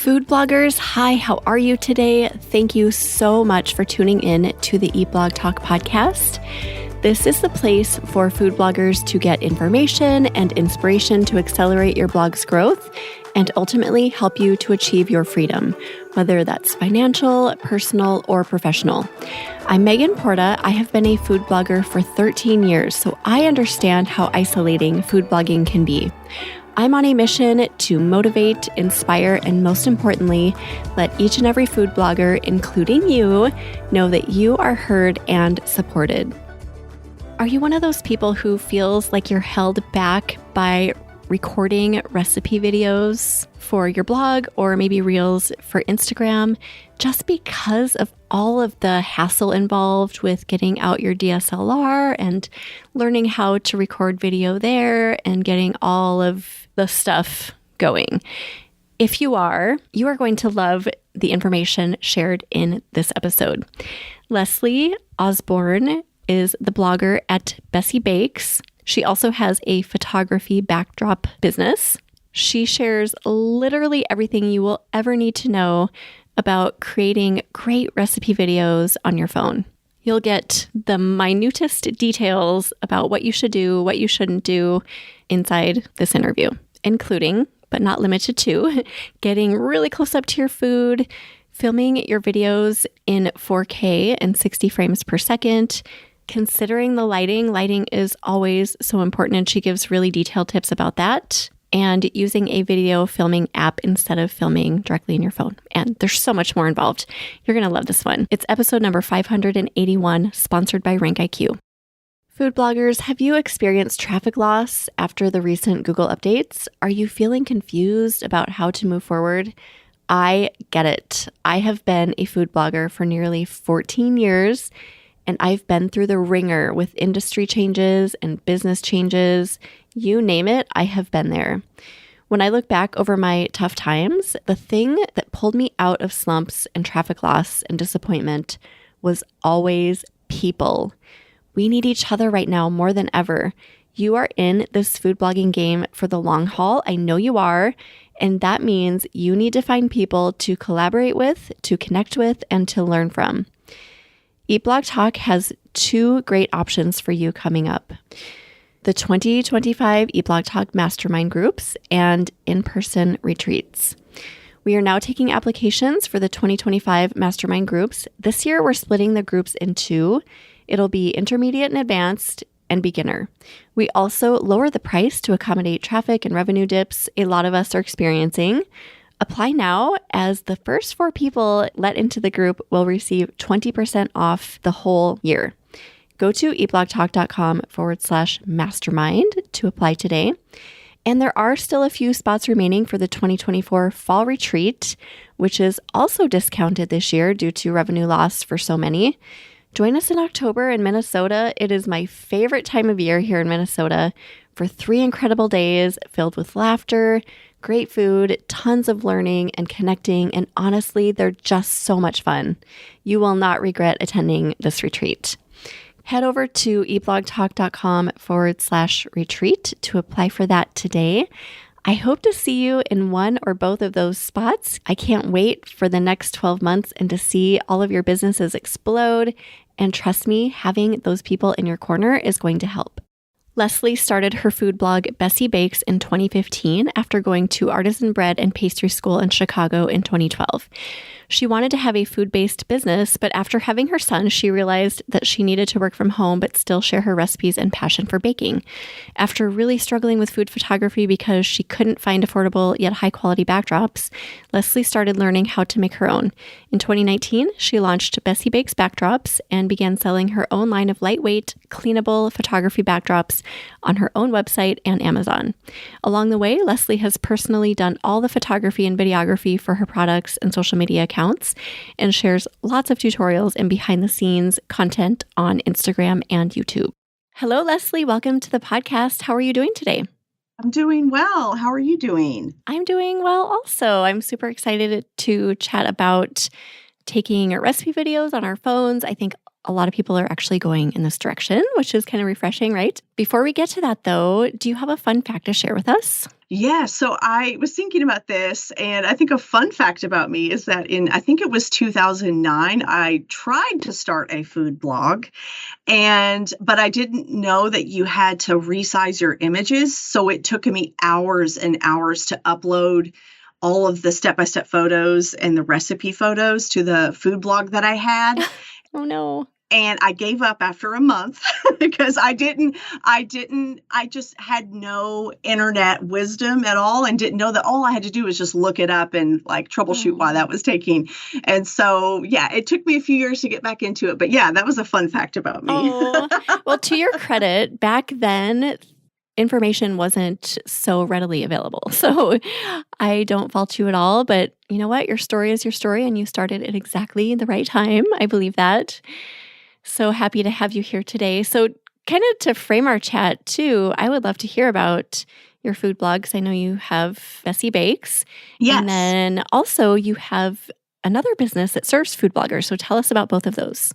Food bloggers, hi, how are you today? Thank you so much for tuning in to the Eat Blog Talk podcast. This is the place for food bloggers to get information and inspiration to accelerate your blog's growth and ultimately help you to achieve your freedom, whether that's financial, personal, or professional. I'm Megan Porta. I have been a food blogger for 13 years, so I understand how isolating food blogging can be. I'm on a mission to motivate, inspire, and most importantly, let each and every food blogger, including you, know that you are heard and supported. Are you one of those people who feels like you're held back by recording recipe videos for your blog or maybe reels for Instagram just because of all of the hassle involved with getting out your DSLR and learning how to record video there and getting all of the stuff going? If you are going to love the information shared in this episode. Leslie Osborne is the blogger at Bessie Bakes. She also has a photography backdrop business. She shares literally everything you will ever need to know about creating great recipe videos on your phone. You'll get the minutest details about what you should do, what you shouldn't do inside this interview, including, but not limited to, getting really close up to your food, filming your videos in 4K and 60 frames per second, considering the lighting. Lighting is always so important, and she gives really detailed tips about that. And using a video filming app instead of filming directly in your phone. And there's so much more involved. You're going to love this one. It's episode number 581, sponsored by RankIQ. Food bloggers, have you experienced traffic loss after the recent Google updates? Are you feeling confused about how to move forward? I get it. I have been a food blogger for nearly 14 years, and I've been through the ringer with industry changes and business changes. You name it, I have been there. When I look back over my tough times, the thing that pulled me out of slumps and traffic loss and disappointment was always people. We need each other right now more than ever. You are in this food blogging game for the long haul. I know you are. And that means you need to find people to collaborate with, to connect with, and to learn from. Eat Blog Talk has two great options for you coming up: the 2025 Eat Blog Talk Mastermind groups and in-person retreats. We are now taking applications for the 2025 Mastermind groups. This year, we're splitting the groups in two. It'll be intermediate and advanced and beginner. We also lower the price to accommodate traffic and revenue dips a lot of us are experiencing. Apply now, as the first 4 people let into the group will receive 20% off the whole year. Go to eatblogtalk.com/mastermind to apply today. And there are still a few spots remaining for the 2024 fall retreat, which is also discounted this year due to revenue loss for so many. Join us in October in Minnesota. It is my favorite time of year here in Minnesota for 3 incredible days filled with laughter, great food, tons of learning and connecting, and honestly, they're just so much fun. You will not regret attending this retreat. Head over to eatblogtalk.com/retreat to apply for that today. I hope to see you in one or both of those spots. I can't wait for the next 12 months and to see all of your businesses explode. And trust me, having those people in your corner is going to help. Leslie started her food blog, Bessie Bakes, in 2015 after going to artisan bread and pastry school in Chicago in 2012. She wanted to have a food-based business, but after having her son, she realized that she needed to work from home but still share her recipes and passion for baking. After really struggling with food photography because she couldn't find affordable yet high-quality backdrops, Leslie started learning how to make her own. In 2019, she launched Bessie Bakes Backdrops and began selling her own line of lightweight, cleanable photography backdrops on her own website and Amazon. Along the way, Leslie has personally done all the photography and videography for her products and social media accounts and shares lots of tutorials and behind-the-scenes content on Instagram and YouTube. Hello, Leslie. Welcome to the podcast. How are you doing today? I'm doing well. How are you doing? I'm doing well also. I'm super excited to chat about taking recipe videos on our phones. I think a lot of people are actually going in this direction, which is kind of refreshing, right? Before we get to that though, do you have a fun fact to share with us? Yeah, so I was thinking about this, and I think a fun fact about me is that I think it was 2009, I tried to start a food blog, but I didn't know that you had to resize your images. So it took me hours and hours to upload all of the step-by-step photos and the recipe photos to the food blog that I had. Oh no. And I gave up after a month because I just had no internet wisdom at all and didn't know that all I had to do was just look it up and like troubleshoot why that was taking. And so, yeah, it took me a few years to get back into it. But yeah, that was a fun fact about me. Oh, well, to your credit, back then, information wasn't so readily available. So I don't fault you at all. But you know what? Your story is your story, and you started at exactly the right time. I believe that. So happy to have you here today. So, kind of to frame our chat too, I would love to hear about your food blogs. I know you have Bessie Bakes. Yes. And then also you have another business that serves food bloggers. So, tell us about both of those.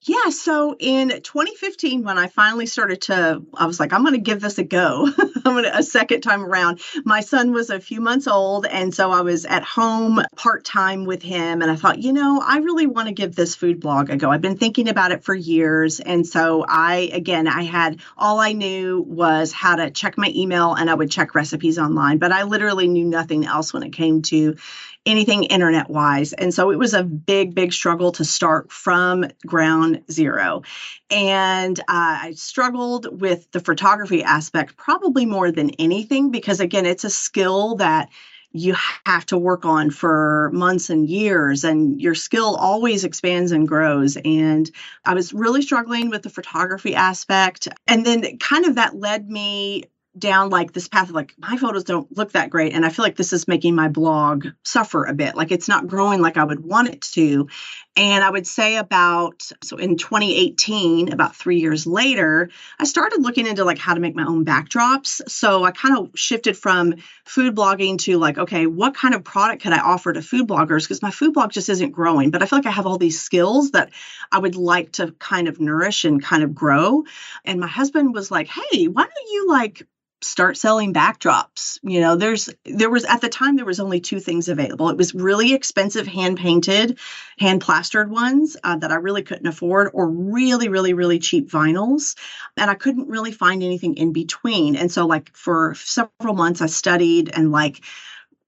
Yeah, so in 2015, when I finally I was like, I'm going to give this a go. A second time around. My son was a few months old, and so I was at home part-time with him, and I thought, I really want to give this food blog a go. I've been thinking about it for years, and so I had, all I knew was how to check my email, and I would check recipes online, but I literally knew nothing else when it came to anything internet wise. And so it was a big, big struggle to start from ground zero. And I struggled with the photography aspect probably more than anything, because again, it's a skill that you have to work on for months and years, and your skill always expands and grows. And I was really struggling with the photography aspect. And then kind of that led me down like this path of like, my photos don't look that great. And I feel like this is making my blog suffer a bit. Like it's not growing like I would want it to. And I would say so in 2018, about 3 years later, I started looking into like how to make my own backdrops. So I kind of shifted from food blogging to like, okay, what kind of product could I offer to food bloggers? Because my food blog just isn't growing, but I feel like I have all these skills that I would like to kind of nourish and kind of grow. And my husband was like, hey, why don't you like start selling backdrops? There was at the time, there was only two things available. It was really expensive hand painted, hand plastered ones that I really couldn't afford, or really, really, really cheap vinyls. And I couldn't really find anything in between. And so like for several months, I studied and like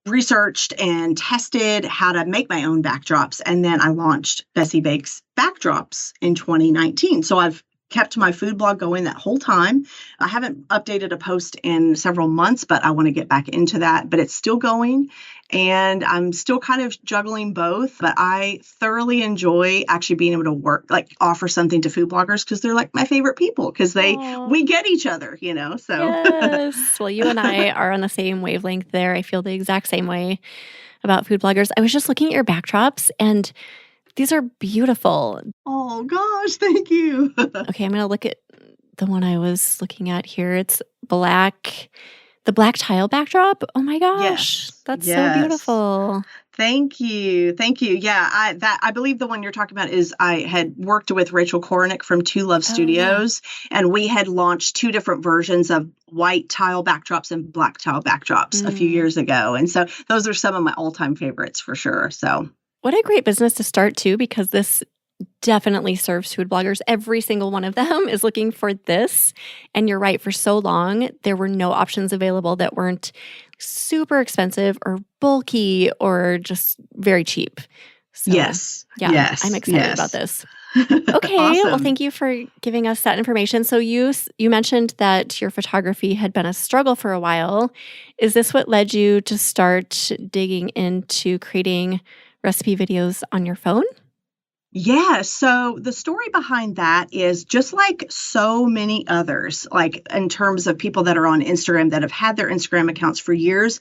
researched and tested how to make my own backdrops. And then I launched Bessie Bakes Backdrops in 2019. So I've kept my food blog going that whole time. I haven't updated a post in several months, but I want to get back into that. But it's still going, and I'm still kind of juggling both. But I thoroughly enjoy actually being able to offer something to food bloggers, because they're like my favorite people, because we get each other, so. Yes. Well, you and I are on the same wavelength there. I feel the exact same way about food bloggers. I was just looking at your backdrops, and these are beautiful. Oh, gosh, thank you. Okay, I'm going to look at the one I was looking at here. It's the black tile backdrop. Oh my gosh, that's so beautiful. Thank you. Thank you. Yeah, I believe the one you're talking about is I had worked with Rachel Kornick from Two Love Studios, and we had launched two different versions of white tile backdrops and black tile backdrops a few years ago. And so those are some of my all-time favorites for sure. So what a great business to start too, because this definitely serves food bloggers. Every single one of them is looking for this. And you're right, for so long, there were no options available that weren't super expensive or bulky or just very cheap. So, yes. I'm excited about this. Okay. Awesome. Well, thank you for giving us that information. So you mentioned that your photography had been a struggle for a while. Is this what led you to start digging into creating recipe videos on your phone? Yeah. So the story behind that is just like so many others, like in terms of people that are on Instagram that have had their Instagram accounts for years.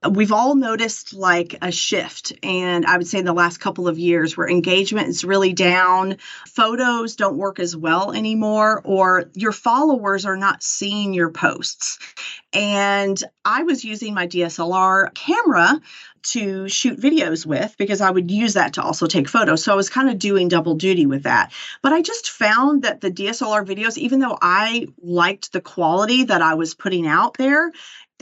We've all noticed like a shift. And I would say in the last couple of years where engagement is really down, photos don't work as well anymore, or your followers are not seeing your posts. And I was using my DSLR camera to shoot videos with, because I would use that to also take photos. So I was kind of doing double duty with that. But I just found that the DSLR videos, even though I liked the quality that I was putting out there,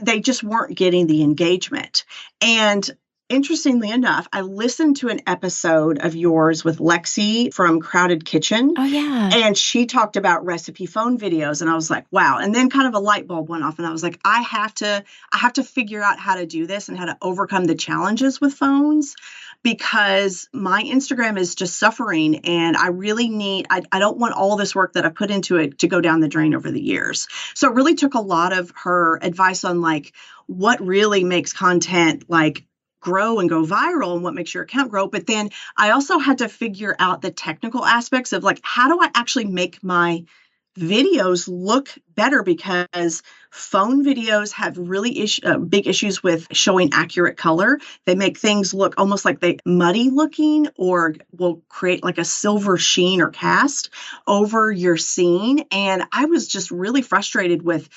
they just weren't getting the engagement. And interestingly enough, I listened to an episode of yours with Lexi from Crowded Kitchen. Oh, yeah. And she talked about recipe phone videos. And I was like, wow. And then kind of a light bulb went off. And I was like, I have to figure out how to do this and how to overcome the challenges with phones, because my Instagram is just suffering. And I really I don't want all this work that I put into it to go down the drain over the years. So it really took a lot of her advice on like what really makes content like grow and go viral and what makes your account grow. But then I also had to figure out the technical aspects of like, how do I actually make my videos look better? Because phone videos have really big issues with showing accurate color. They make things look almost like they muddy looking, or will create like a silver sheen or cast over your scene. And I was just really frustrated with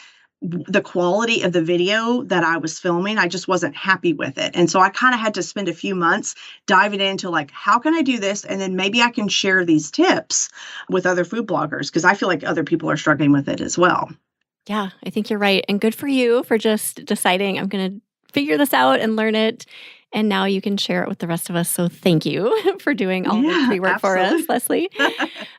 the quality of the video that I was filming. I just wasn't happy with it. And so I kind of had to spend a few months diving into like, how can I do this? And then maybe I can share these tips with other food bloggers, because I feel like other people are struggling with it as well. Yeah, I think you're right. And good for you for just deciding I'm going to figure this out and learn it. And now you can share it with the rest of us. So thank you for doing all the pre-work for us, Leslie.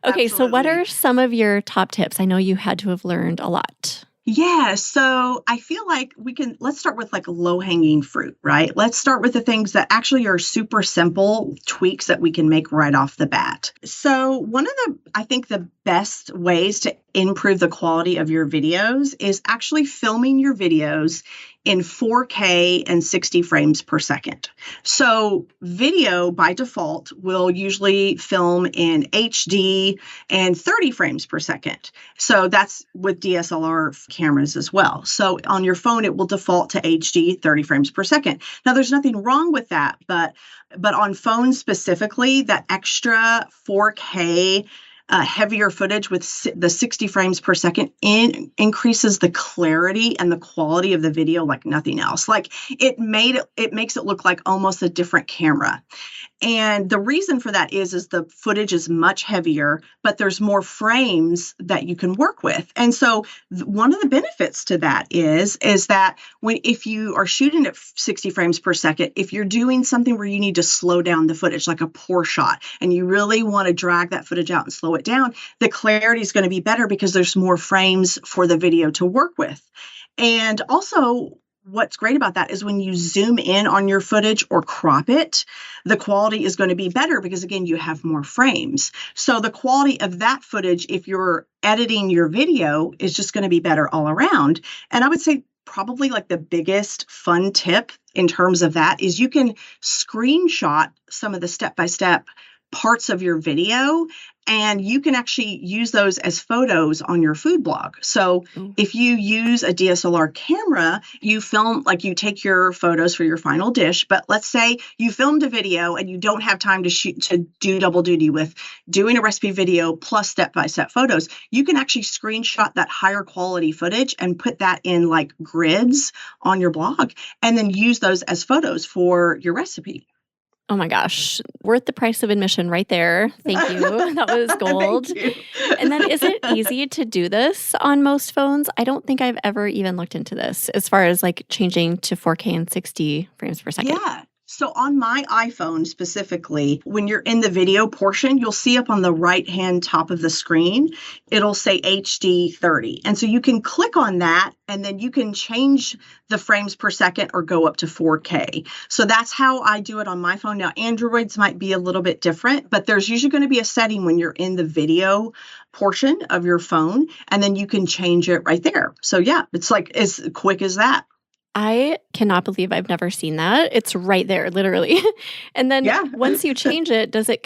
Okay, so what are some of your top tips? I know you had to have learned a lot. Yeah, so I feel like let's start with like low-hanging fruit, right? Let's start with the things that actually are super simple tweaks that we can make right off the bat. So one of I think the best ways to improve the quality of your videos is actually filming your videos in 4K and 60 frames per second. So video by default will usually film in HD and 30 frames per second. So that's with DSLR cameras as well. So on your phone, it will default to HD 30 frames per second. Now there's nothing wrong with that, but on phones specifically, that extra 4K heavier footage with the 60 frames per second increases the clarity and the quality of the video like nothing else. Like it makes it look like almost a different camera. And the reason for that is the footage is much heavier, but there's more frames that you can work with. And so one of the benefits to that is that if you are shooting at 60 frames per second, if you're doing something where you need to slow down the footage, like a pour shot, and you really want to drag that footage out and slow it down, the clarity is going to be better because there's more frames for the video to work with. And also, what's great about that is when you zoom in on your footage or crop it, the quality is going to be better because, again, you have more frames. So the quality of that footage, if you're editing your video, is just going to be better all around. And I would say probably like the biggest fun tip in terms of that is you can screenshot some of the step-by-step parts of your video, and you can actually use those as photos on your food blog. So if you use a DSLR camera, you film, like you take your photos for your final dish, but let's say you filmed a video and you don't have time to do double duty with doing a recipe video plus step-by-step photos. You can actually screenshot that higher quality footage and put that in like grids on your blog, and then use those as photos for your recipe. Oh my gosh, worth the price of admission right there. Thank you. That was gold. And then is it easy to do this on most phones? I don't think I've ever even looked into this as far as like changing to 4K and 60 frames per second. Yeah. So on my iPhone specifically, when you're in the video portion, you'll see up on the right-hand top of the screen, it'll say HD 30. And so you can click on that, and then you can change the frames per second or go up to 4K. So that's how I do it on my phone. Now, Androids might be a little bit different, but there's usually going to be a setting when you're in the video portion of your phone, and then you can change it right there. So yeah, it's like as quick as that. I cannot believe I've never seen that. It's right there, literally. And then once you change it, does it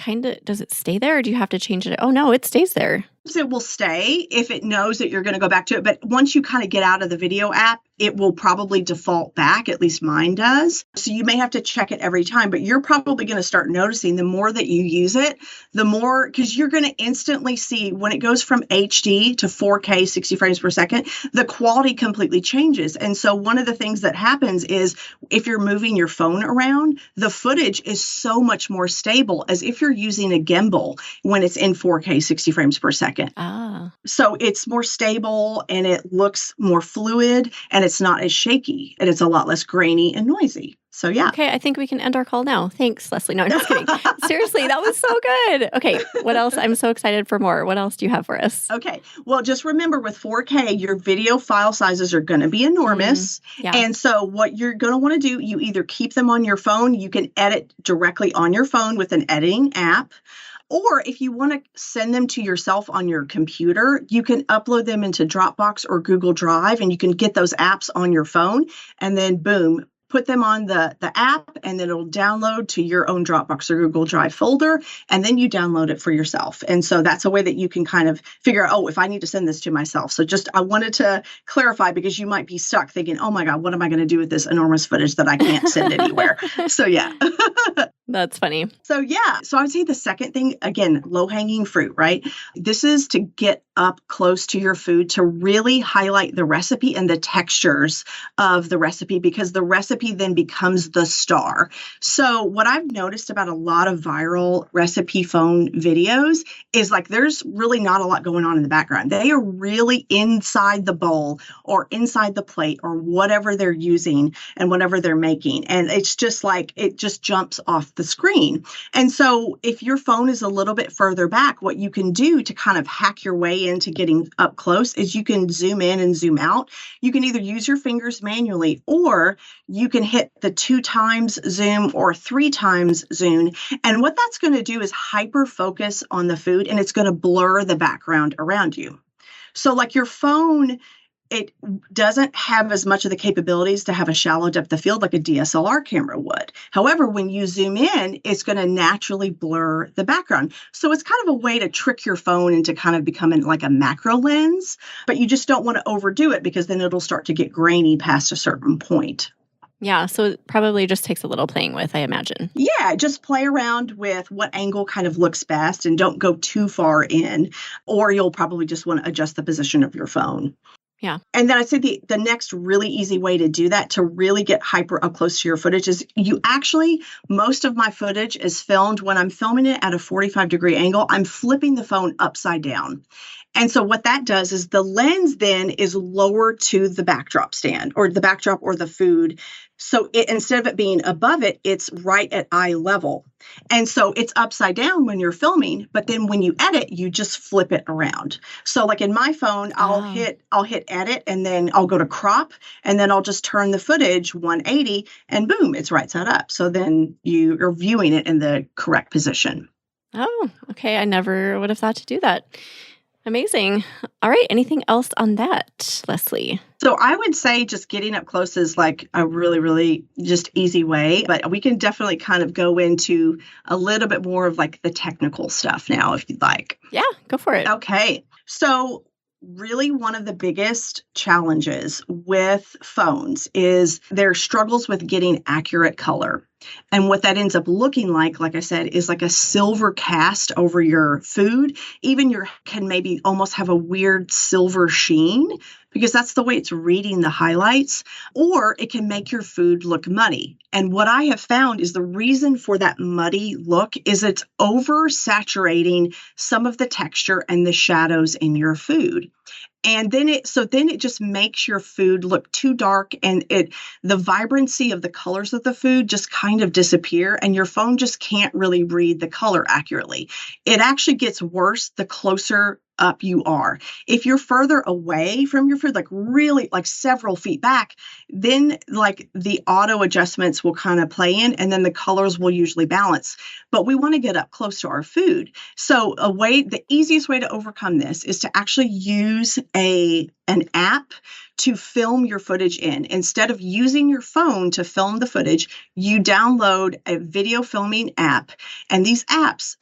stay there, or do you have to change it? Oh no, it stays there. It will stay if it knows that you're going to go back to it. But once you kind of get out of the video app, it will probably default back. At least mine does. So you may have to check it every time, but you're probably going to start noticing the more that you use it, the more, because you're going to instantly see when it goes from HD to 4K, 60 frames per second, the quality completely changes. And so one of the things that happens is if you're moving your phone around, the footage is so much more stable as if you're using a gimbal when it's in 4K, 60 frames per second. second. Ah. So it's more stable and it looks more fluid and it's not as shaky and it's a lot less grainy and noisy. So yeah. Okay, I think we can end our call now. Thanks, Leslie. No, I'm just kidding. Seriously, that was so good. Okay, what else? I'm so excited for more. What else do you have for us? Okay. Well, just remember with 4K, your video file sizes are going to be enormous. Yeah. And so what you're going to want to do, you either keep them on your phone, you can edit directly on your phone with an editing app. Or if you want to send them to yourself on your computer, you can upload them into Dropbox or Google Drive, and you can get those apps on your phone. And then boom, put them on the app, and then it'll download to your own Dropbox or Google Drive folder, and then you download it for yourself. And so that's a way that you can kind of figure out, oh, if I need to send this to myself. So just I wanted to clarify because you might be stuck thinking, oh my God, what am I going to do with this enormous footage that I can't send anywhere? So yeah. That's funny. So yeah, so I would say the second thing, again, low-hanging fruit, right? This is to get up close to your food to really highlight the recipe and the textures of the recipe, because the recipe then becomes the star. So what I've noticed about a lot of viral recipe phone videos is like there's really not a lot going on in the background. They are really inside the bowl or inside the plate or whatever they're using and whatever they're making. And it's just like it just jumps off the screen. And so if your phone is a little bit further back, what you can do to kind of hack your way into getting up close is you can zoom in and zoom out. You can either use your fingers manually, or you can hit the 2 times zoom or 3 times zoom. And what that's going to do is hyper focus on the food, and it's going to blur the background around you. So like your phone, it doesn't have as much of the capabilities to have a shallow depth of field like a DSLR camera would. However, when you zoom in, it's going to naturally blur the background. So it's kind of a way to trick your phone into kind of becoming like a macro lens, but you just don't want to overdo it because then it'll start to get grainy past a certain point. Yeah, so it probably just takes a little playing with, I imagine. Yeah, just play around with what angle kind of looks best and don't go too far in, or you'll probably just want to adjust the position of your phone. Yeah. And then I'd say the next really easy way to do that, to really get hyper up close to your footage, is most of my footage is filmed when I'm filming it at a 45-degree angle. I'm flipping the phone upside down. And so what that does is the lens then is lower to the backdrop stand or the backdrop or the food. So instead of it being above it, it's right at eye level. And so it's upside down when you're filming, but then when you edit, you just flip it around. So like in my phone, I'll hit edit, and then I'll go to crop, and then I'll just turn the footage 180, and boom, it's right side up. So then you are viewing it in the correct position. Oh, okay. I never would have thought to do that. Amazing. All right. Anything else on that, Leslie? So I would say just getting up close is like a really, really just easy way, but we can definitely kind of go into a little bit more of like the technical stuff now, if you'd like. Yeah, go for it. Okay. So really one of the biggest challenges with phones is their struggles with getting accurate color. And what that ends up looking like I said, is like a silver cast over your food. Even can maybe almost have a weird silver sheen because that's the way it's reading the highlights, or it can make your food look muddy. And what I have found is the reason for that muddy look is it's oversaturating some of the texture and the shadows in your food. And then it just makes your food look too dark, and the vibrancy of the colors of the food just kind of disappear, and your phone just can't really read the color accurately. It actually gets worse the closer up you are. If you're further away from your food, like really like several feet back, then like the auto adjustments will kind of play in, and then the colors will usually balance. But we want to get up close to our food. So the easiest way to overcome this is to actually use an app to film your footage in. Instead of using your phone to film the footage, you download a video filming app. And these apps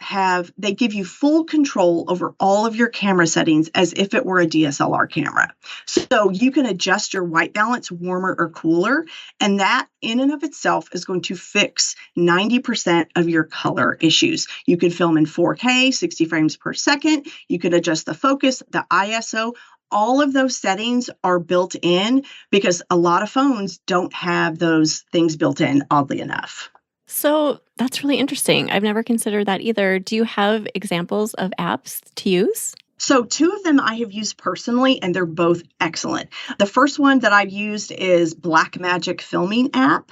they give you full control over all of your camera settings as if it were a DSLR camera. So you can adjust your white balance warmer or cooler. And that in and of itself is going to fix 90% of your color issues. You can film in 4K, 60 frames per second. You can adjust the focus, the ISO. All of those settings are built in because a lot of phones don't have those things built in, oddly enough. So that's really interesting. I've never considered that either. Do you have examples of apps to use? So two of them I have used personally, and they're both excellent. The first one that I've used is Blackmagic Filming app.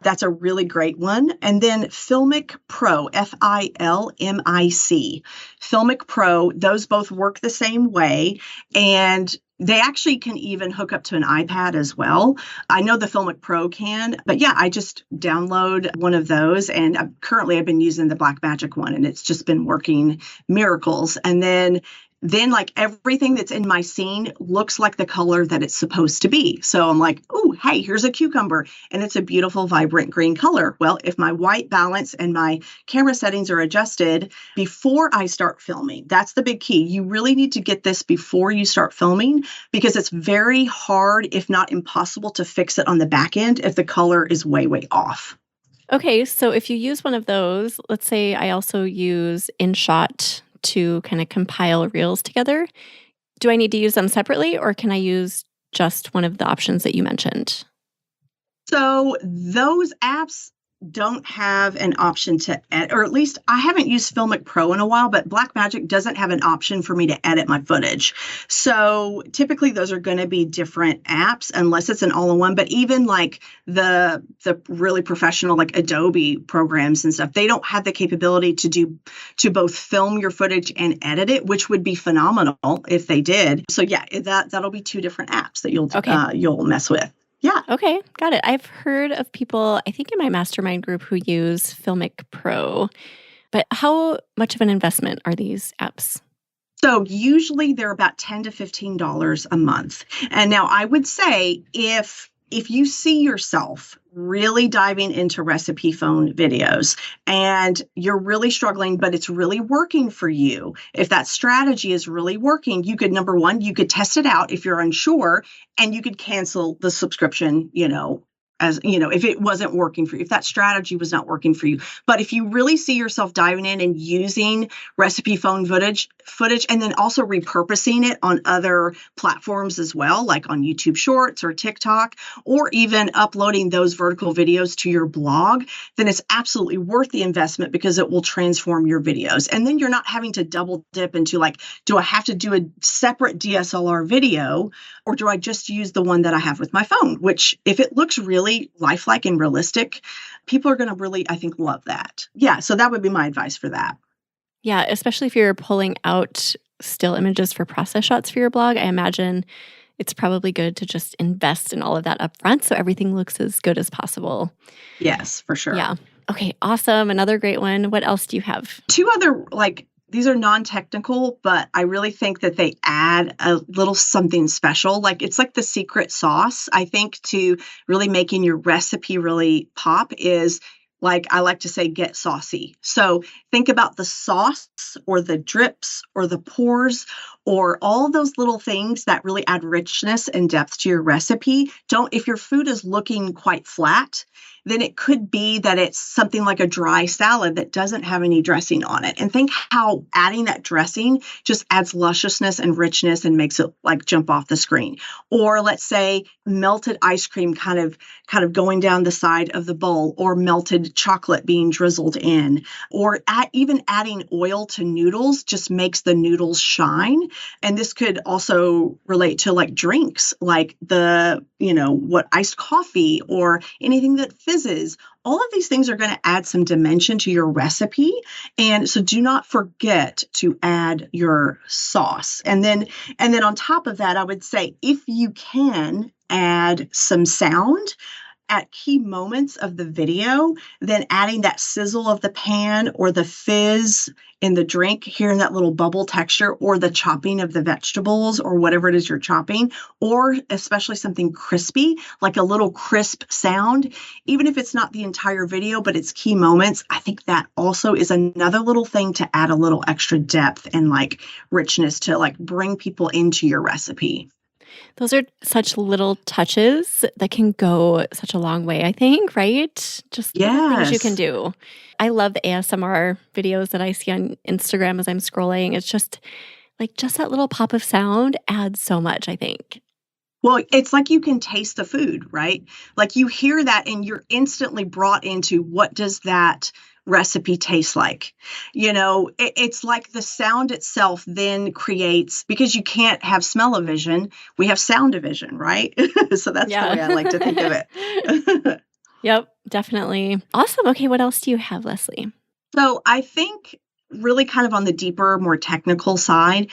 That's a really great one. And then Filmic Pro, Filmic. Filmic Pro, those both work the same way. And they actually can even hook up to an iPad as well. I know the Filmic Pro can, but yeah, I just download one of those. And currently I've been using the Blackmagic one, and it's just been working miracles. And then like everything that's in my scene looks like the color that it's supposed to be. So I'm like, oh, hey, here's a cucumber, and it's a beautiful, vibrant green color. Well, if my white balance and my camera settings are adjusted before I start filming, that's the big key. You really need to get this before you start filming, because it's very hard, if not impossible, to fix it on the back end if the color is way, way off. Okay, so if you use one of those, let's say I also use InShot to kind of compile reels together. Do I need to use them separately, or can I use just one of the options that you mentioned? So those apps don't have an option to edit, or at least I haven't used Filmic Pro in a while, but Blackmagic doesn't have an option for me to edit my footage. So typically those are going to be different apps unless it's an all-in-one. But even like the really professional like Adobe programs and stuff, they don't have the capability to both film your footage and edit it, which would be phenomenal if they did. So yeah, that'll be two different apps that you'll mess with. Yeah. Okay, got it. I've heard of people, I think in my mastermind group, who use Filmic Pro, but how much of an investment are these apps? So usually they're about $10 to $15 a month. And now I would say if you see yourself really diving into recipe phone videos and you're really struggling, but it's really working for you, if that strategy is really working, you could, number one, you could test it out if you're unsure, and you could cancel the subscription, as if it wasn't working for you, if that strategy was not working for you. But if you really see yourself diving in and using recipe phone footage, and then also repurposing it on other platforms as well, like on YouTube Shorts or TikTok, or even uploading those vertical videos to your blog, then it's absolutely worth the investment, because it will transform your videos. And then you're not having to double dip into like, do I have to do a separate DSLR video, or do I just use the one that I have with my phone? Which, if it looks really lifelike and realistic, people are going to really, I think, love that. Yeah, so that would be my advice for that. Yeah, especially if you're pulling out still images for process shots for your blog, I imagine it's probably good to just invest in all of that up front so everything looks as good as possible. Yes, for sure. Yeah. Okay, awesome. Another great one. What else do you have? Two other, these are non-technical, but I really think that they add a little something special. Like, it's like the secret sauce, I think, to really making your recipe really pop is, like I like to say, get saucy. So think about the sauce or the drips or the pours or all those little things that really add richness and depth to your recipe. If your food is looking quite flat, then it could be that it's something like a dry salad that doesn't have any dressing on it. And think how adding that dressing just adds lusciousness and richness and makes it like jump off the screen. Or let's say melted ice cream kind of going down the side of the bowl, or melted chocolate being drizzled in, or even adding oil to noodles just makes the noodles shine. And this could also relate to like drinks, like what iced coffee or anything that fizzes. All of these things are going to add some dimension to your recipe. And so do not forget to add your sauce. And then on top of that, I would say, if you can add some sound at key moments of the video, then adding that sizzle of the pan or the fizz in the drink, hearing that little bubble texture, or the chopping of the vegetables or whatever it is you're chopping, or especially something crispy, like a little crisp sound, even if it's not the entire video, but it's key moments. I think that also is another little thing to add a little extra depth and like richness to like bring people into your recipe. Those are such little touches that can go such a long way, I think, right? Just little things you can do. I love the ASMR videos that I see on Instagram as I'm scrolling. It's just that little pop of sound adds so much, I think. Well, it's like you can taste the food, right? Like you hear that and you're instantly brought into what does that recipe tastes like. It's like the sound itself then creates, because you can't have smell-o-vision, we have sound-o-vision, right? So that's the way I like to think of it. Yep, definitely. Awesome. Okay, what else do you have, Leslie? So I think really kind of on the deeper, more technical side,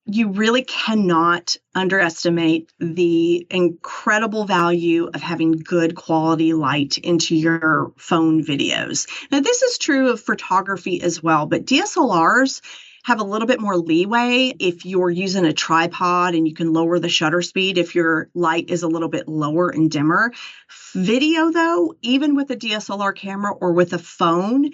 you really cannot underestimate the incredible value of having good quality light into your phone videos. Now, this is true of photography as well, but DSLRs have a little bit more leeway if you're using a tripod and you can lower the shutter speed if your light is a little bit lower and dimmer. Video, though, even with a DSLR camera or with a phone,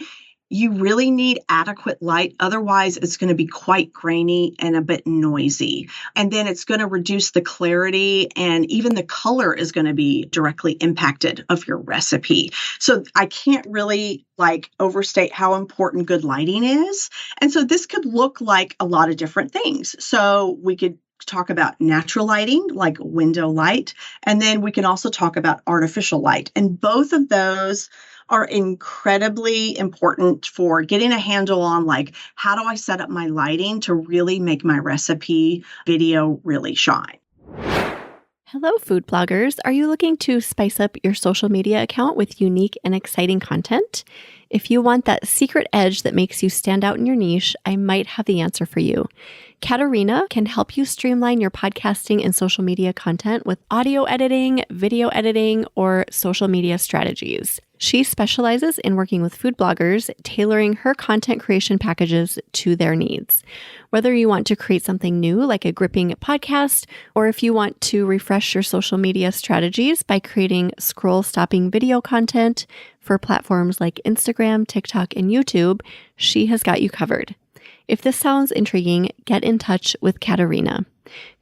you really need adequate light. Otherwise, it's going to be quite grainy and a bit noisy. And then it's going to reduce the clarity, and even the color is going to be directly impacted of your recipe. So I can't really overstate how important good lighting is. And so this could look like a lot of different things. So we could talk about natural lighting, like window light, and then we can also talk about artificial light. And both of those are incredibly important for getting a handle on how do I set up my lighting to really make my recipe video really shine. Hello, food bloggers. Are you looking to spice up your social media account with unique and exciting content? If you want that secret edge that makes you stand out in your niche, I might have the answer for you. Katerina can help you streamline your podcasting and social media content with audio editing, video editing, or social media strategies. She specializes in working with food bloggers, tailoring her content creation packages to their needs. Whether you want to create something new, like a gripping podcast, or if you want to refresh your social media strategies by creating scroll-stopping video content for platforms like Instagram, TikTok, and YouTube, she has got you covered. If this sounds intriguing, get in touch with Katerina.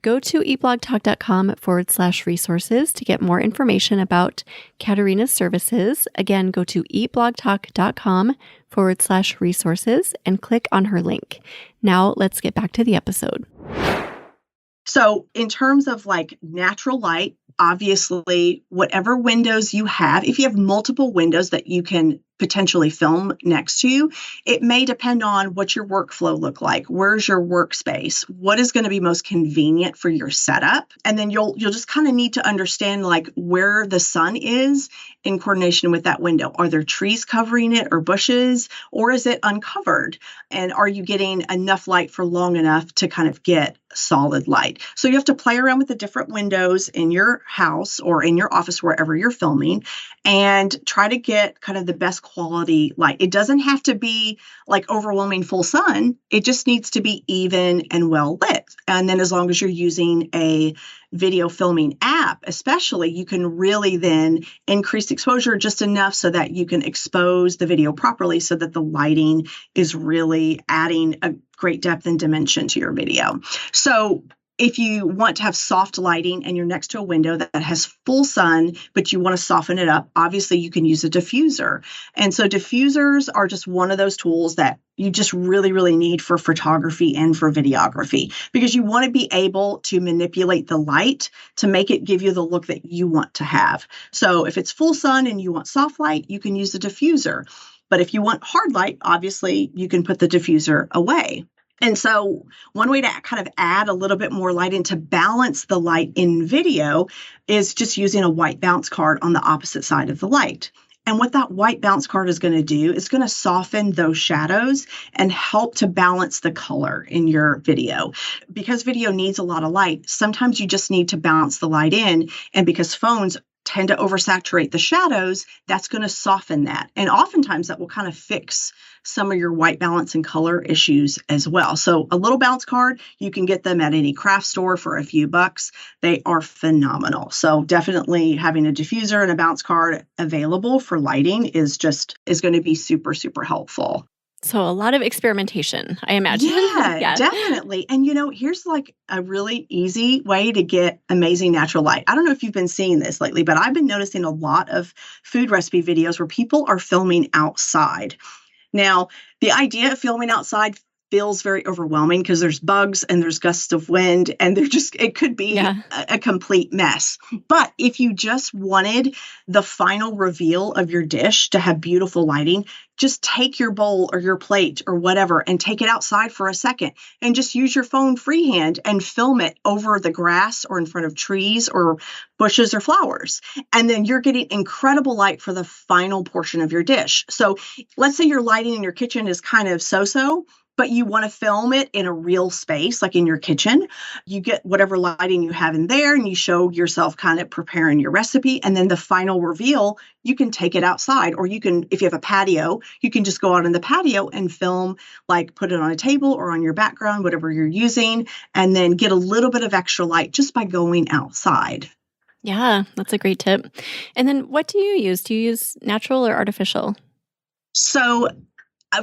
Go to eatblogtalk.com/resources to get more information about Katerina's services. Again, go to eatblogtalk.com/resources and click on her link. Now let's get back to the episode. So in terms of natural light, obviously, whatever windows you have, if you have multiple windows that you can potentially film next to you, it may depend on what your workflow look like. Where's your workspace? What is going to be most convenient for your setup? And then you'll just kind of need to understand where the sun is in coordination with that window. Are there trees covering it or bushes, or is it uncovered? And are you getting enough light for long enough to kind of get solid light? So you have to play around with the different windows in your house or in your office, wherever you're filming, and try to get kind of the best quality light. It doesn't have to be overwhelming full sun. It just needs to be even and well lit. And then as long as you're using a video filming app, especially, you can really then increase exposure just enough so that you can expose the video properly so that the lighting is really adding a great depth and dimension to your video. So if you want to have soft lighting and you're next to a window that has full sun, but you want to soften it up, obviously you can use a diffuser. And so diffusers are just one of those tools that you just really, really need for photography and for videography, because you want to be able to manipulate the light to make it give you the look that you want to have. So if it's full sun and you want soft light, you can use the diffuser. But if you want hard light, obviously you can put the diffuser away. And so one way to kind of add a little bit more light and to balance the light in video is just using a white bounce card on the opposite side of the light. And what that white bounce card is going to do is going to soften those shadows and help to balance the color in your video. Because video needs a lot of light, sometimes you just need to bounce the light in. And because phones tend to oversaturate the shadows, that's going to soften that. And oftentimes that will kind of fix some of your white balance and color issues as well. So a little bounce card, you can get them at any craft store for a few bucks. They are phenomenal. So definitely having a diffuser and a bounce card available for lighting is going to be super, super helpful. So a lot of experimentation, I imagine. Yeah, definitely. And here's a really easy way to get amazing natural light. I don't know if you've been seeing this lately, but I've been noticing a lot of food recipe videos where people are filming outside. Now, the idea of filming outside feels very overwhelming because there's bugs and there's gusts of wind and it could be a complete mess. But if you just wanted the final reveal of your dish to have beautiful lighting, just take your bowl or your plate or whatever and take it outside for a second and just use your phone freehand and film it over the grass or in front of trees or bushes or flowers. And then you're getting incredible light for the final portion of your dish. So let's say your lighting in your kitchen is kind of so-so, but you want to film it in a real space, like in your kitchen. You get whatever lighting you have in there and you show yourself kind of preparing your recipe. And then the final reveal, you can take it outside, or you can, if you have a patio, you can just go out in the patio and film, like put it on a table or on your background, whatever you're using, and then get a little bit of extra light just by going outside. Yeah, that's a great tip. And then what do you use? Do you use natural or artificial? So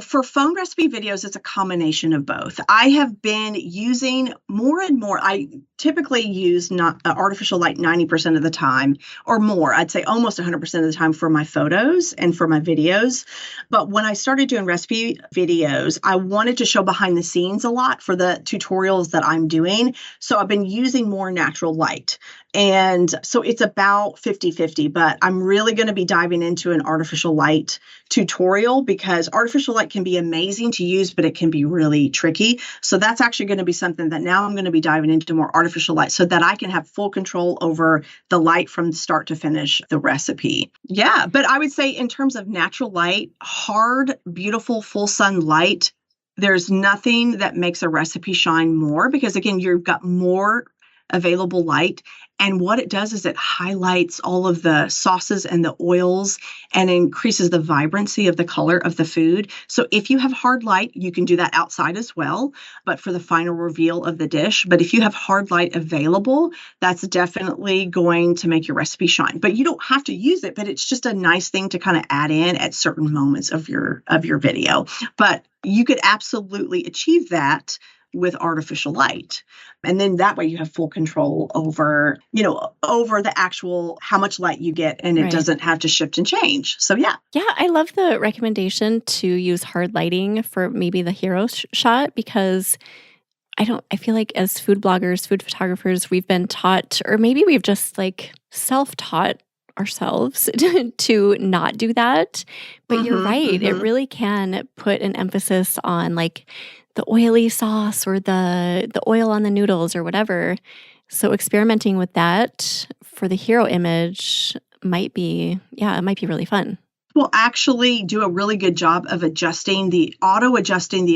for phone recipe videos, it's a combination of both. I have been using more and more. I typically use not artificial light 90% of the time or more. I'd say almost 100% of the time for my photos and for my videos. But when I started doing recipe videos, I wanted to show behind the scenes a lot for the tutorials that I'm doing. So I've been using more natural light. And so it's about 50-50, but I'm really going to be diving into an artificial light tutorial because artificial light can be amazing to use, but it can be really tricky. So that's actually going to be something that now I'm going to be diving into more artificial light so that I can have full control over the light from start to finish the recipe. Yeah, but I would say in terms of natural light, hard, beautiful, full sun light, there's nothing that makes a recipe shine more because, again, you've got more available light. And what it does is it highlights all of the sauces and the oils and increases the vibrancy of the color of the food. So if you have hard light, you can do that outside as well, but for the final reveal of the dish. But if you have hard light available, that's definitely going to make your recipe shine. But you don't have to use it, but it's just a nice thing to kind of add in at certain moments of your video. But you could absolutely achieve that with artificial light. And then that way you have full control over, over the actual, how much light you get, and it doesn't have to shift and change. So yeah. Yeah, I love the recommendation to use hard lighting for maybe the hero shot because I feel like as food bloggers, food photographers, we've been taught, or maybe we've just self-taught ourselves to not do that. But you're right. It really can put an emphasis on the oily sauce or the oil on the noodles or whatever. So experimenting with that for the hero image might be really fun. Will actually do a really good job of adjusting the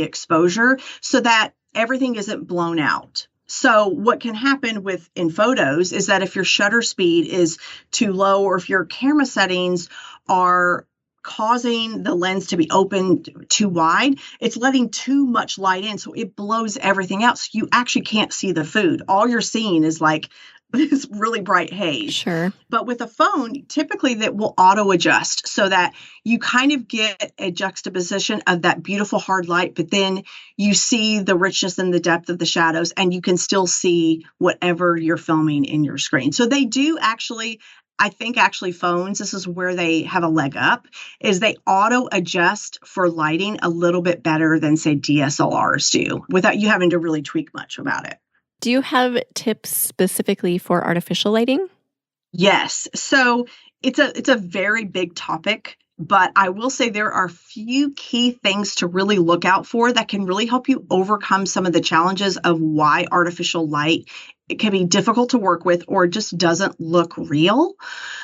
exposure so that everything isn't blown out. So what can happen in photos is that if your shutter speed is too low or if your camera settings are causing the lens to be open too wide, it's letting too much light in. So it blows everything out. So you actually can't see the food. All you're seeing is this really bright haze. Sure. But with a phone, typically that will auto adjust so that you kind of get a juxtaposition of that beautiful hard light, but then you see the richness and the depth of the shadows, and you can still see whatever you're filming in your screen. So they do actually, I think phones, this is where they have a leg up, is they auto adjust for lighting a little bit better than, say, DSLRs do without you having to really tweak much about it. Do you have tips specifically for artificial lighting? Yes. So it's a very big topic, but I will say there are a few key things to really look out for that can really help you overcome some of the challenges of why artificial light it can be difficult to work with or just doesn't look real.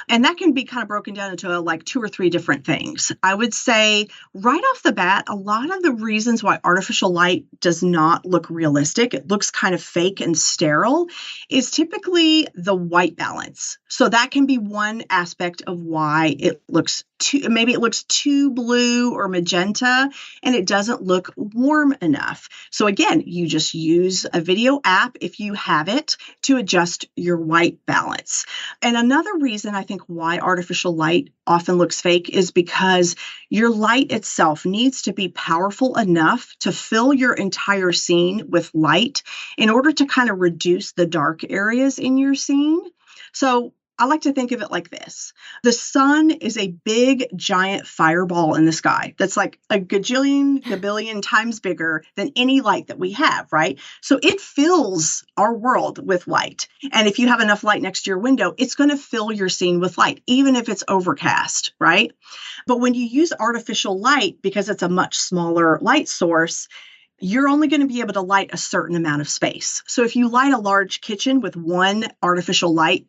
And that can be kind of broken down into 2 or 3 different things. I would say right off the bat, a lot of the reasons why artificial light does not look realistic, it looks kind of fake and sterile, is typically the white balance. So that can be one aspect of why it looks too blue or magenta, and it doesn't look warm enough. So again, you just use a video app if you have it to adjust your white balance. And another reason I think why artificial light often looks fake is because your light itself needs to be powerful enough to fill your entire scene with light in order to kind of reduce the dark areas in your scene. So I like to think of it like this. The sun is a big, giant fireball in the sky that's like a gabillion times bigger than any light that we have, right? So it fills our world with light. And if you have enough light next to your window, it's going to fill your scene with light, even if it's overcast, right? But when you use artificial light, because it's a much smaller light source, you're only going to be able to light a certain amount of space. So if you light a large kitchen with one artificial light,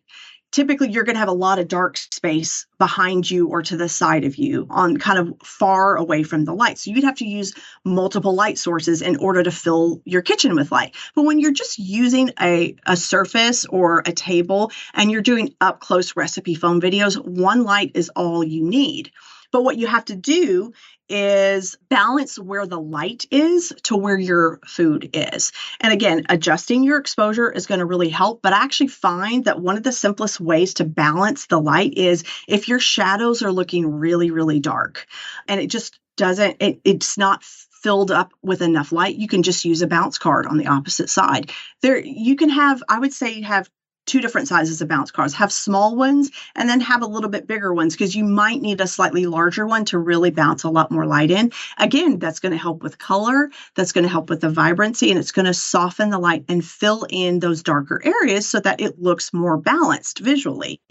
typically you're going to have a lot of dark space behind you or to the side of you on kind of far away from the light. So you'd have to use multiple light sources in order to fill your kitchen with light. But when you're just using a surface or a table and you're doing up close recipe phone videos, one light is all you need. But what you have to do is balance where the light is to where your food is. And again, adjusting your exposure is going to really help. But I actually find that one of the simplest ways to balance the light is if your shadows are looking really, really dark and it just doesn't, it's not filled up with enough light, you can just use a bounce card on the opposite side. There, you can have, I would say, have two different sizes of bounce cards. Have small ones and then have a little bit bigger ones because you might need a slightly larger one to really bounce a lot more light in. Again, that's going to help with color. That's going to help with the vibrancy, and it's going to soften the light and fill in those darker areas so that it looks more balanced visually.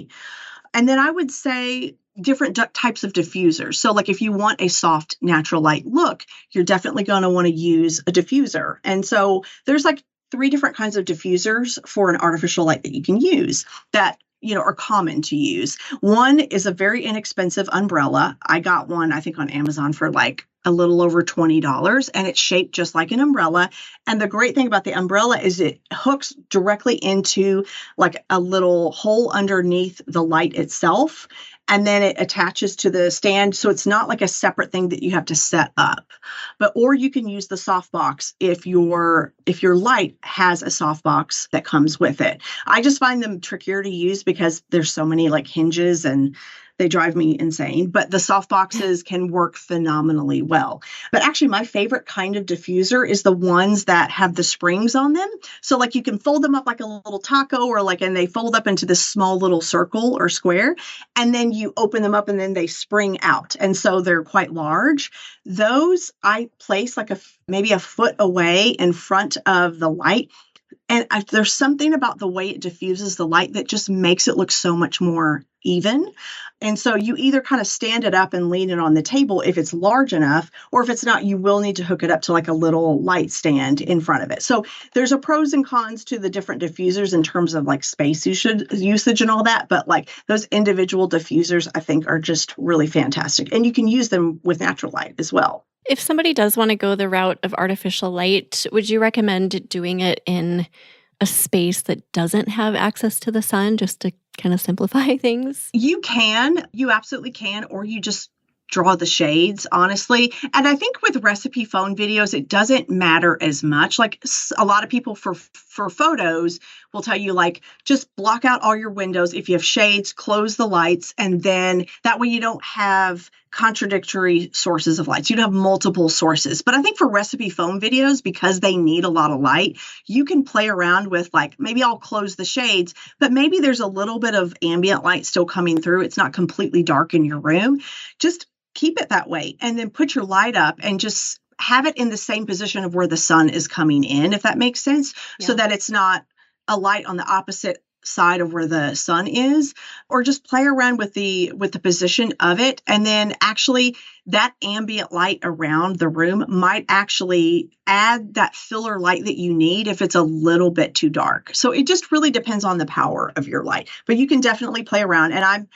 And then I would say different types of diffusers. So like if you want a soft, natural light look, you're definitely going to want to use a diffuser. And so there's like 3 different kinds of diffusers for an artificial light that you can use that, are common to use. One is a very inexpensive umbrella. I got one, I think, on Amazon for like a little over $20, and it's shaped just like an umbrella. And the great thing about the umbrella is it hooks directly into like a little hole underneath the light itself. And then it attaches to the stand. So it's not like a separate thing that you have to set up. Or you can use the softbox if your light has a softbox that comes with it. I just find them trickier to use because there's so many like hinges and they drive me insane. But the soft boxes can work phenomenally well. But actually, my favorite kind of diffuser is the ones that have the springs on them. So like you can fold them up like a little taco and they fold up into this small little circle or square. And then you open them up and then they spring out. And so they're quite large. Those I place like maybe a foot away in front of the light. And there's something about the way it diffuses the light that just makes it look so much more even. And so you either kind of stand it up and lean it on the table if it's large enough, or if it's not, you will need to hook it up to like a little light stand in front of it. So there's a pros and cons to the different diffusers in terms of like space usage and all that. But like those individual diffusers, I think, are just really fantastic. And you can use them with natural light as well. If somebody does want to go the route of artificial light, would you recommend doing it in a space that doesn't have access to the sun, just to kind of simplify things? You absolutely can, or you just draw the shades, honestly. And I think with recipe phone videos, it doesn't matter as much. Like a lot of people for photos will tell you like, just block out all your windows. If you have shades, close the lights. And then that way you don't have contradictory sources of lights. You don't have multiple sources. But I think for recipe phone videos, because they need a lot of light, you can play around with like, maybe I'll close the shades, but maybe there's a little bit of ambient light still coming through. It's not completely dark in your room. Just keep it that way. And then put your light up and just have it in the same position of where the sun is coming in, if that makes sense, so that it's not a light on the opposite side of where the sun is, or just play around with the position of it. And then actually that ambient light around the room might actually add that filler light that you need if it's a little bit too dark. So it just really depends on the power of your light, but you can definitely play around. And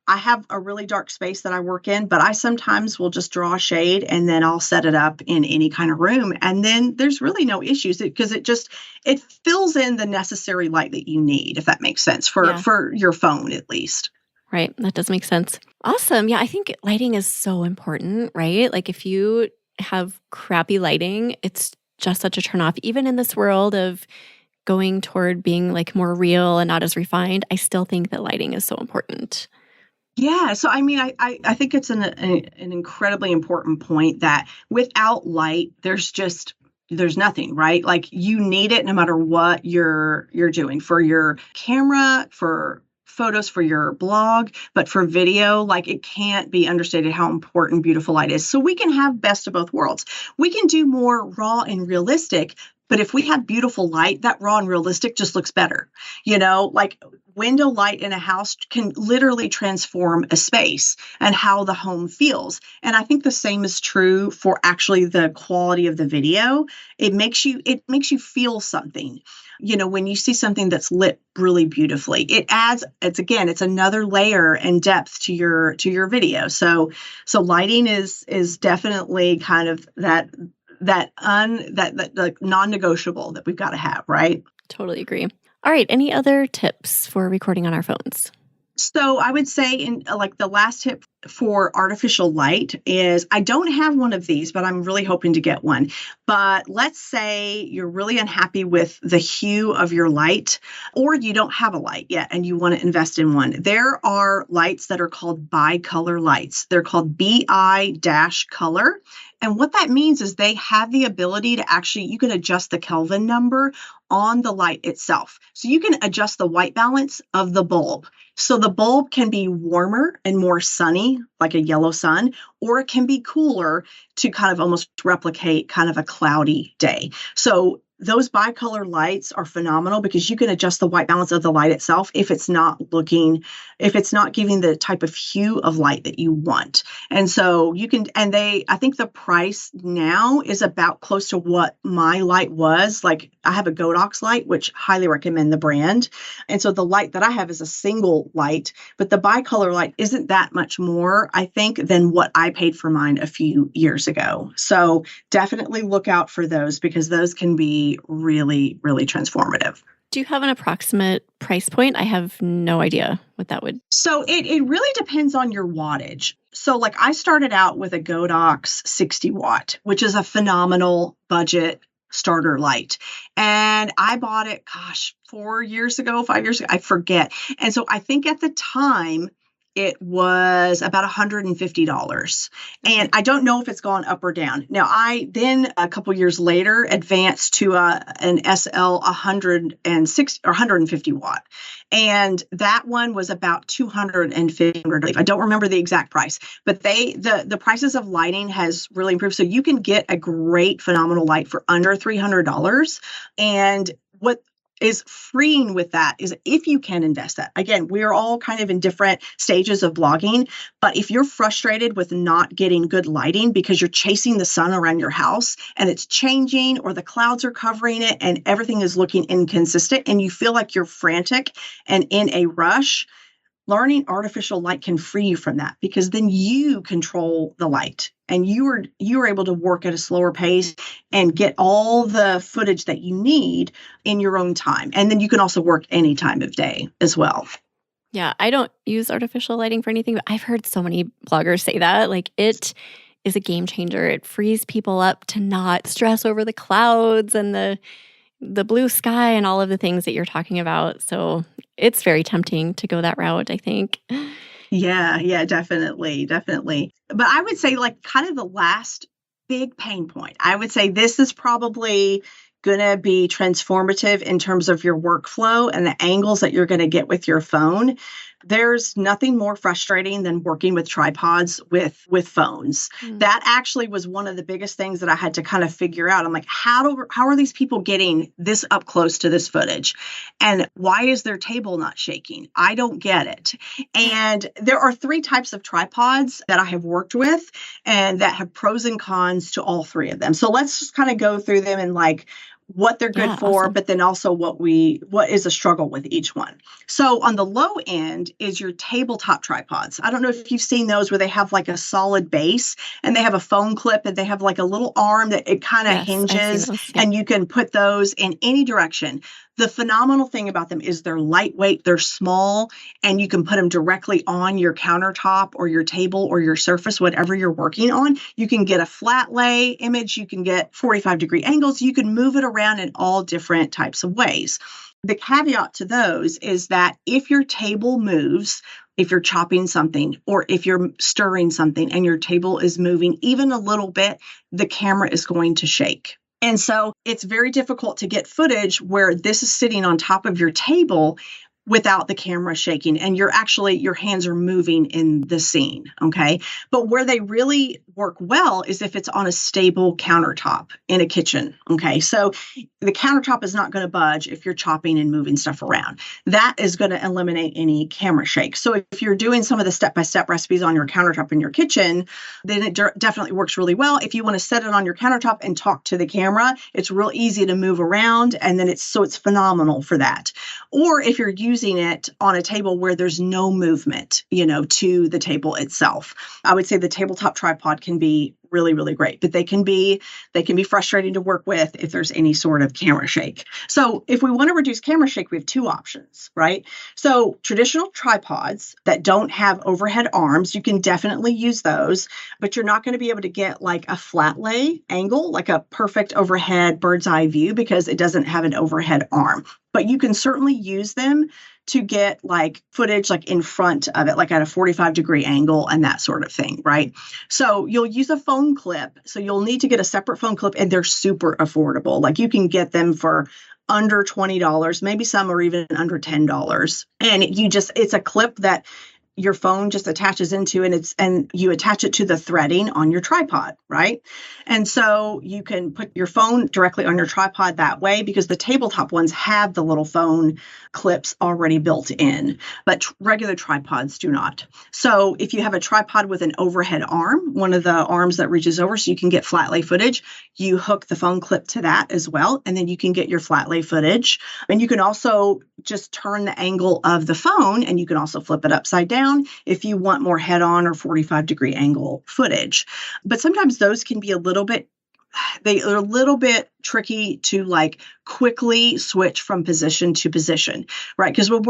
I have a really dark space that I work in, but I sometimes will just draw a shade and then I'll set it up in any kind of room. And then there's really no issues because it fills in the necessary light that you need, if that makes sense for your phone, at least. Right. That does make sense. Awesome. Yeah. I think lighting is so important, right? Like if you have crappy lighting, it's just such a turnoff. Even in this world of going toward being like more real and not as refined, I still think that lighting is so important. Yeah. So, I mean, I think it's an incredibly important point that without light, there's nothing, right? Like you need it no matter what you're doing for your camera, for photos for your blog, but for video, like it can't be understated how important beautiful light is. So we can have best of both worlds. We can do more raw and realistic, but if we have beautiful light, that raw and realistic just looks better. Like window light in a house can literally transform a space and how the home feels. And I think the same is true for actually the quality of the video. It makes you feel something. When you see something that's lit really beautifully, it's another layer and depth to your video. So lighting is definitely kind of that non-negotiable that we've got to have, right? Totally agree. All right. Any other tips for recording on our phones? So I would say in like the last tip for artificial light is I don't have one of these, but I'm really hoping to get one. But let's say you're really unhappy with the hue of your light, or you don't have a light yet and you want to invest in one. There are lights that are called bicolor lights. They're called BI-color. And what that means is they have the ability to you can adjust the Kelvin number on the light itself. So you can adjust the white balance of the bulb. So the bulb can be warmer and more sunny, like a yellow sun, or it can be cooler to kind of almost replicate kind of a cloudy day. So those bicolor lights are phenomenal because you can adjust the white balance of the light itself if it's not giving the type of hue of light that you want. And so I think the price now is about close to what my light was. Like I have a Godox light, which highly recommend the brand. And so the light that I have is a single light, but the bicolor light isn't that much more, I think, than what I paid for mine a few years ago. So definitely look out for those because those can be really, really transformative. Do you have an approximate price point? I have no idea what that would. So it really depends on your wattage. So like I started out with a Godox 60 watt, which is a phenomenal budget starter light. And I bought it, 5 years ago, I forget. And so I think at the time, it was about $150. And I don't know if it's gone up or down. Now, I then a couple years later advanced to an SL 160 or 150 watt. And that one was about $250. I don't remember the exact price, but the prices of lighting has really improved. So you can get a great, phenomenal light for under $300. And what is freeing with that is if you can invest that. Again, we are all kind of in different stages of blogging, but if you're frustrated with not getting good lighting because you're chasing the sun around your house and it's changing or the clouds are covering it and everything is looking inconsistent and you feel like you're frantic and in a rush, learning artificial light can free you from that because then you control the light and you are able to work at a slower pace and get all the footage that you need in your own time. And then you can also work any time of day as well. Yeah, I don't use artificial lighting for anything, but I've heard so many bloggers say that. Like it is a game changer. It frees people up to not stress over the clouds and the blue sky and all of the things that you're talking about. So it's very tempting to go that route, I think. Yeah, definitely. But I would say like kind of the last big pain point, I would say this is probably going to be transformative in terms of your workflow and the angles that you're going to get with your phone. There's nothing more frustrating than working with tripods with phones. That actually was one of the biggest things that I had to kind of figure out. I'm like, how are these people getting this up close to this footage? And why is their table not shaking? I don't get it. And there are 3 types of tripods that I have worked with and that have pros and cons to all 3 of them. So let's just kind of go through them and like what they're good for, awesome. But then also what is a struggle with each one. So on the low end is your tabletop tripods. I don't know if you've seen those where they have like a solid base and they have a phone clip and they have like a little arm that it kind of hinges and you can put those in any direction. The phenomenal thing about them is they're lightweight, they're small, and you can put them directly on your countertop or your table or your surface, whatever you're working on. You can get a flat lay image, you can get 45-degree angles, you can move it around in all different types of ways. The caveat to those is that if your table moves, if you're chopping something or if you're stirring something and your table is moving even a little bit, the camera is going to shake. And so it's very difficult to get footage where this is sitting on top of your table without the camera shaking, and your hands are moving in the scene. Okay. But where they really work well is if it's on a stable countertop in a kitchen. Okay. So the countertop is not going to budge if you're chopping and moving stuff around. That is going to eliminate any camera shake. So if you're doing some of the step-by-step recipes on your countertop in your kitchen, then it definitely works really well. If you want to set it on your countertop and talk to the camera, it's real easy to move around, and then it's phenomenal for that. Or if you're using it on a table where there's no movement, to the table itself, I would say the tabletop tripod can be really, really great, but they can be frustrating to work with if there's any sort of camera shake. So if we want to reduce camera shake, we have two options, right? So traditional tripods that don't have overhead arms, you can definitely use those, but you're not going to be able to get like a flat lay angle, like a perfect overhead bird's eye view, because it doesn't have an overhead arm. But you can certainly use them to get like footage like in front of it, like at a 45-degree angle and that sort of thing, right? So you'll use a phone clip. So you'll need to get a separate phone clip, and they're super affordable. Like you can get them for under $20, maybe some are even under $10. And it's a clip that your phone just attaches into, and you attach it to the threading on your tripod, right? And so you can put your phone directly on your tripod that way, because the tabletop ones have the little phone clips already built in, but regular tripods do not. So if you have a tripod with an overhead arm, one of the arms that reaches over so you can get flat lay footage, you hook the phone clip to that as well, and then you can get your flat lay footage. And you can also just turn the angle of the phone, and you can also flip it upside down if you want more head-on or 45-degree angle footage. But sometimes those can be a little bit tricky to like quickly switch from position to position, right? Because when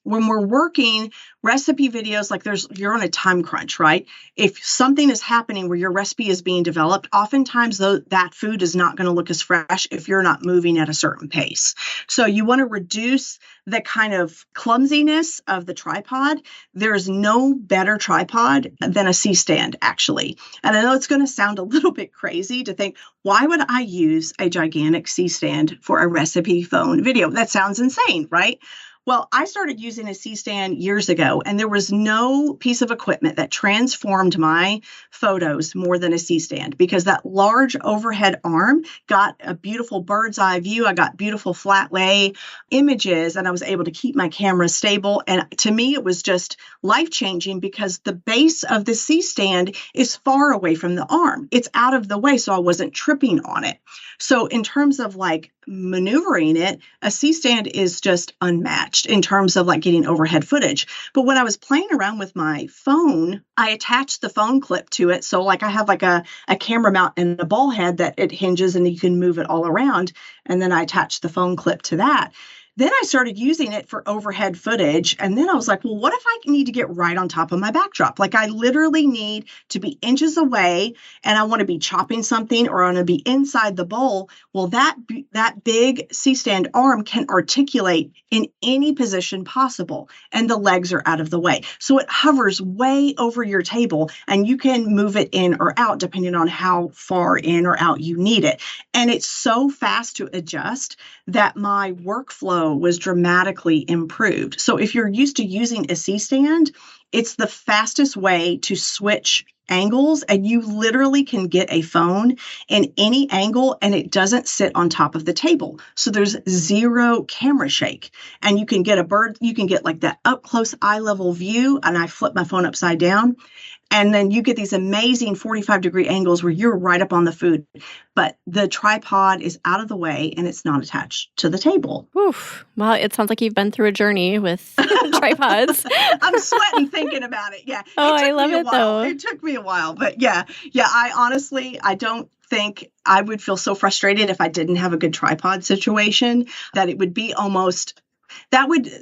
we're working recipe videos, like you're on a time crunch, right? If something is happening where your recipe is being developed, oftentimes that food is not going to look as fresh if you're not moving at a certain pace. So you want to reduce the kind of clumsiness of the tripod. There's no better tripod than a C-stand, actually. And I know it's going to sound a little bit crazy to think, why would I use a gigantic C-stand for a recipe phone video? That sounds insane, right? Well, I started using a C-stand years ago, and there was no piece of equipment that transformed my photos more than a C-stand, because that large overhead arm got a beautiful bird's eye view. I got beautiful flat lay images, and I was able to keep my camera stable. And to me, it was just life-changing, because the base of the C-stand is far away from the arm. It's out of the way, so I wasn't tripping on it. So in terms of like maneuvering it, a C-stand is just unmatched in terms of like getting overhead footage. But when I was playing around with my phone, I attached the phone clip to it. So like I have like a camera mount and a ball head that it hinges, and you can move it all around. And then I attached the phone clip to that. Then I started using it for overhead footage. And then I was like, well, what if I need to get right on top of my backdrop? Like I literally need to be inches away, and I want to be chopping something, or I want to be inside the bowl. Well, that big C-stand arm can articulate in any position possible, and the legs are out of the way. So it hovers way over your table, and you can move it in or out depending on how far in or out you need it. And it's so fast to adjust that my workflow was dramatically improved. So if you're used to using a C-stand, it's the fastest way to switch angles, and you literally can get a phone in any angle, and it doesn't sit on top of the table. So there's zero camera shake, and you can get like that up close eye level view. And I flip my phone upside down, and then you get these amazing 45-degree angles where you're right up on the food, but the tripod is out of the way and it's not attached to the table. Oof. Well, it sounds like you've been through a journey with tripods. I'm sweating thinking about it. Yeah. Oh, I love it though. It took me a while, but yeah. I don't think I would feel so frustrated if I didn't have a good tripod situation, that it would be almost...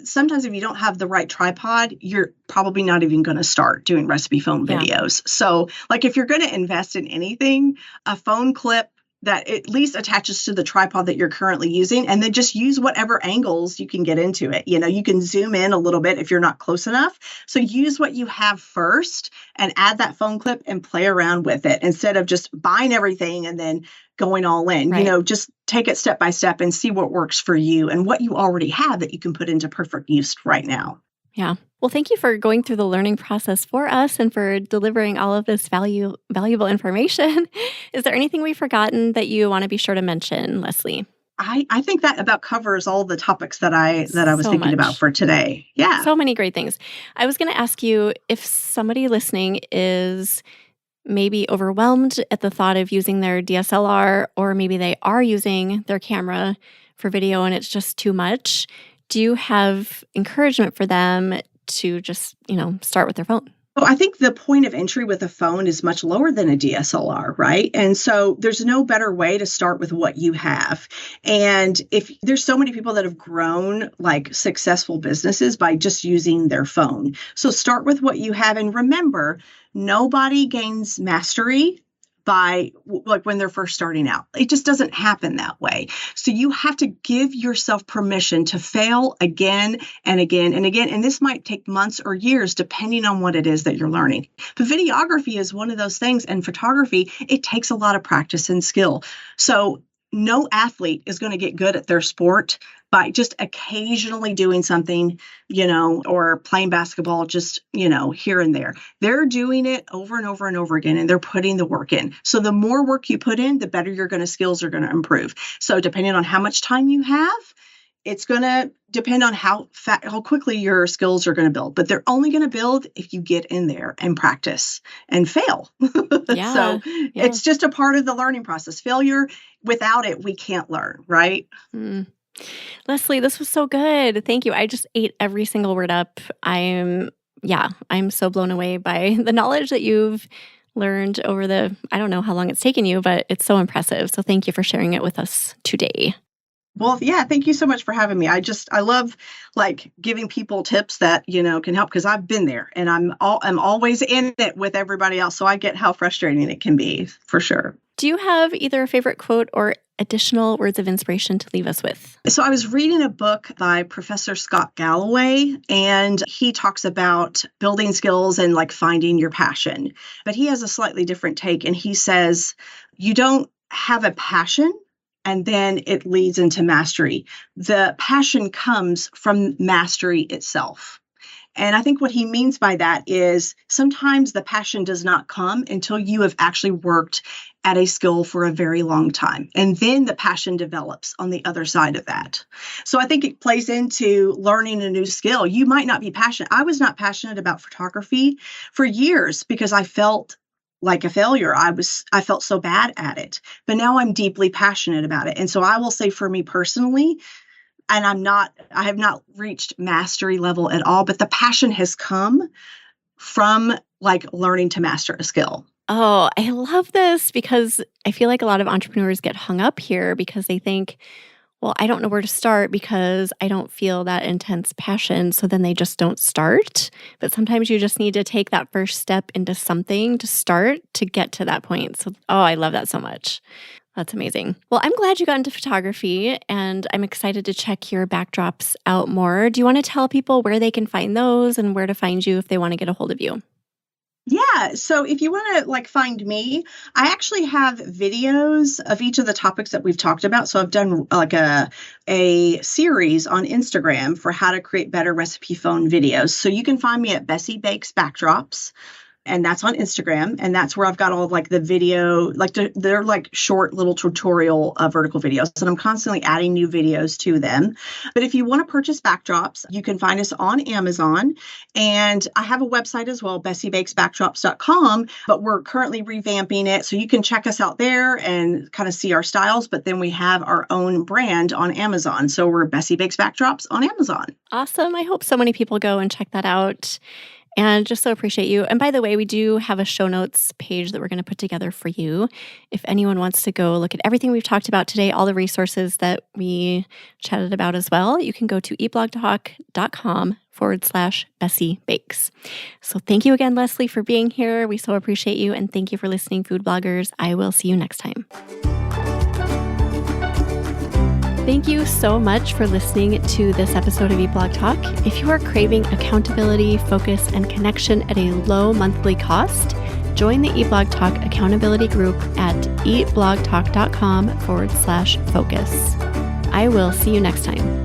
sometimes if you don't have the right tripod, you're probably not even going to start doing recipe phone videos. So like if you're going to invest in anything, a phone clip that at least attaches to the tripod that you're currently using, and then just use whatever angles you can get into it. You can zoom in a little bit if you're not close enough. So use what you have first and add that phone clip and play around with it instead of just buying everything and then going all in. Right. Just take it step by step and see what works for you and what you already have that you can put into perfect use right now. Yeah. Well, thank you for going through the learning process for us and for delivering all of this valuable information. Is there anything we've forgotten that you want to be sure to mention, Leslie? I think that about covers all the topics that I was So thinking about much. for today. Yeah. So many great things. I was going to ask you if somebody listening is maybe overwhelmed at the thought of using their DSLR, or maybe they are using their camera for video and it's just too much. Do you have encouragement for them to just, start with their phone? Well, I think the point of entry with a phone is much lower than a DSLR, right? And so there's no better way to start with what you have. And if there's so many people that have grown like successful businesses by just using their phone. So start with what you have. And remember, nobody gains mastery by like when they're first starting out. It just doesn't happen that way. So you have to give yourself permission to fail again and again and again. And this might take months or years, depending on what it is that you're learning. But videography is one of those things. And photography, it takes a lot of practice and skill. So no athlete is going to get good at their sport by just occasionally doing something, or playing basketball, just, here and there. They're doing it over and over and over again, and they're putting the work in. So the more work you put in, the better skills are going to improve. So depending on how much time you have, it's going to depend on how quickly your skills are going to build. But they're only going to build if you get in there and practice and fail. Yeah. So it's just a part of the learning process. Failure, without it, we can't learn, right? Mm. Leslie, this was so good. Thank you. I just ate every single word up. I'm so blown away by the knowledge that you've learned over I don't know how long it's taken you, but it's so impressive. So thank you for sharing it with us today. Well, yeah, thank you so much for having me. I love like giving people tips that, can help, because I've been there and I'm always in it with everybody else. So I get how frustrating it can be, for sure. Do you have either a favorite quote or additional words of inspiration to leave us with? So I was reading a book by Professor Scott Galloway, and he talks about building skills and like finding your passion. But he has a slightly different take. And he says, you don't have a passion and then it leads into mastery. The passion comes from mastery itself. And I think what he means by that is sometimes the passion does not come until you have actually worked at a skill for a very long time. And then the passion develops on the other side of that. So I think it plays into learning a new skill. You might not be passionate. I was not passionate about photography for years because I felt like a failure. I felt so bad at it, but now I'm deeply passionate about it. And so I will say for me personally, and I have not reached mastery level at all, but the passion has come from like learning to master a skill. Oh, I love this because I feel like a lot of entrepreneurs get hung up here because they think, well, I don't know where to start because I don't feel that intense passion. So then they just don't start. But sometimes you just need to take that first step into something to start to get to that point. So, I love that so much. That's amazing. Well, I'm glad you got into photography and I'm excited to check your backdrops out more. Do you want to tell people where they can find those and where to find you if they want to get a hold of you? Yeah. So if you want to like find me, I actually have videos of each of the topics that we've talked about. So I've done like a series on Instagram for how to create better recipe phone videos. So you can find me at Bessie Bakes Backdrops. And that's on Instagram. And that's where I've got all of like the video, like they're like short little tutorial vertical videos. And I'm constantly adding new videos to them. But if you want to purchase backdrops, you can find us on Amazon. And I have a website as well, BessieBakesBackdrops.com. But we're currently revamping it. So you can check us out there and kind of see our styles. But then we have our own brand on Amazon. So we're Bessie Bakes Backdrops on Amazon. Awesome. I hope so many people go and check that out. And just so appreciate you. And by the way, we do have a show notes page that we're going to put together for you. If anyone wants to go look at everything we've talked about today, all the resources that we chatted about as well, you can go to eblogtalk.com/Bessie Bakes. So thank you again, Leslie, for being here. We so appreciate you. And thank you for listening, food bloggers. I will see you next time. Thank you so much for listening to this episode of eBlog Talk. If you are craving accountability, focus, and connection at a low monthly cost, join the eBlog Talk accountability group at eblogtalk.com/focus. I will see you next time.